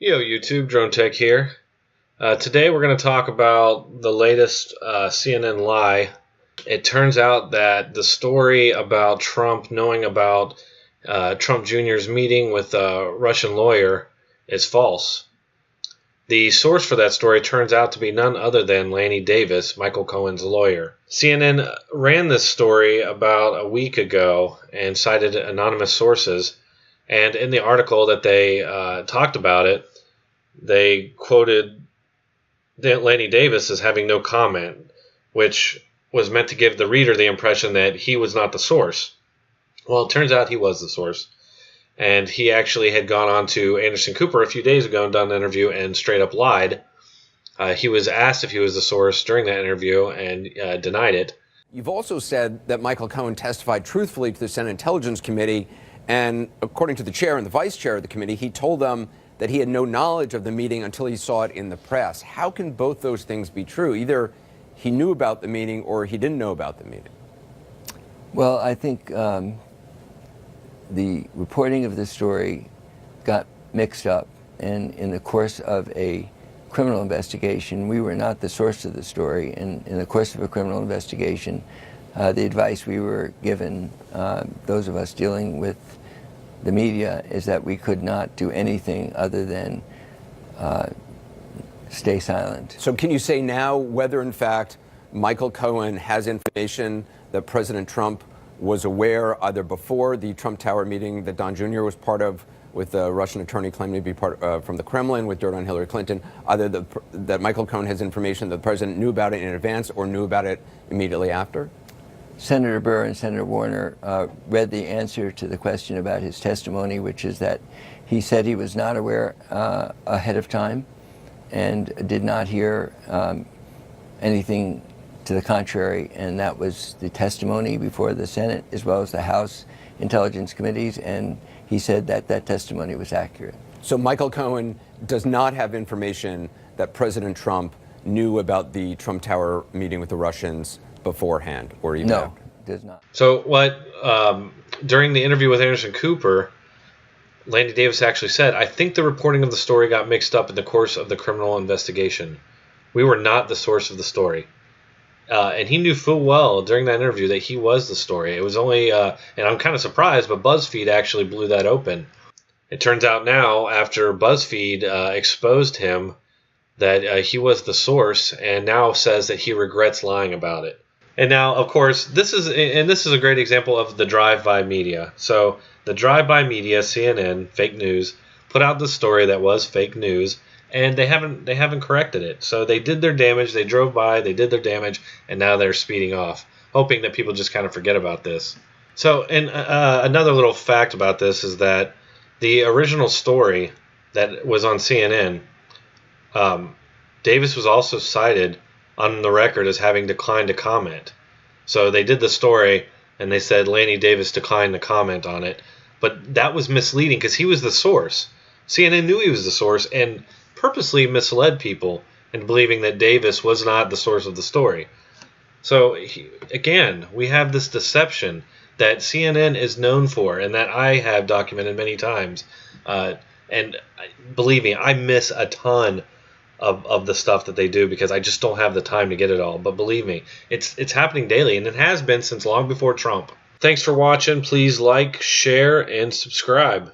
Yo, YouTube, Drone Tech here. Today we're going to talk about the latest CNN lie. It turns out that the story about Trump knowing about Trump Jr.'s meeting with a Russian lawyer is false. The source for that story turns out to be none other than Lanny Davis, Michael Cohen's lawyer. CNN ran this story about a week ago and cited anonymous sources. And in the article that they talked about it, they quoted Lanny Davis as having no comment, which was meant to give the reader the impression that he was not the source. Well, it turns out he was the source. And he actually had gone on to Anderson Cooper a few days ago and done an interview and straight up lied. He was asked if he was the source during that interview and denied it. You've also said that Michael Cohen testified truthfully to the Senate Intelligence Committee, and according to the chair and the vice chair of the committee, he told them that he had no knowledge of the meeting until he saw it in the press. How can both those things be true? Either he knew about the meeting or he didn't know about the meeting. Well, I think the reporting of the story got mixed up, and in the course of a criminal investigation, we were not the source of the story. And in the course of a criminal investigation, the advice we were given, those of us dealing with the media, is that we could not do anything other than stay silent. So can you say now whether, in fact, Michael Cohen has information that President Trump was aware either before the Trump Tower meeting that Don Jr. was part of, with the Russian attorney claiming to be part from the Kremlin with dirt on Hillary Clinton, either that Michael Cohen has information that the president knew about it in advance or knew about it immediately after? Senator Burr and Senator Warner read the answer to the question about his testimony, which is that he said he was not aware ahead of time and did not hear anything to the contrary, and that was the testimony before the Senate as well as the House Intelligence Committees, and he said that that testimony was accurate. So Michael Cohen does not have information that President Trump knew about the Trump Tower meeting with the Russians beforehand, or even No, after? does not. So during the interview with Anderson Cooper, Lanny Davis actually said, "I think the reporting of the story got mixed up in the course of the criminal investigation. We were not the source of the story." And he knew full well during that interview that he was the story. It was only, and I'm kind of surprised, but BuzzFeed actually blew that open. It turns out now, after BuzzFeed exposed him, that he was the source, and now says that he regrets lying about it. And now, of course, this is a great example of the drive-by media. So the drive-by media, CNN, fake news, put out the story that was fake news, and they haven't corrected it. So they did their damage. They drove by, they did their damage, and now they're speeding off, hoping that people just kind of forget about this. So, and another little fact about this is that the original story that was on CNN, Davis was also cited on the record as having declined to comment. So they did the story, and they said Lanny Davis declined to comment on it. But that was misleading because he was the source. CNN knew he was the source and purposely misled people into believing that Davis was not the source of the story. So, again, we have this deception that CNN is known for and that I have documented many times. And believe me, I miss a ton of the stuff that they do because I just don't have the time to get it all. But believe me, it's happening daily, and it has been since long before Trump. Thanks for watching. Please like, share, and subscribe.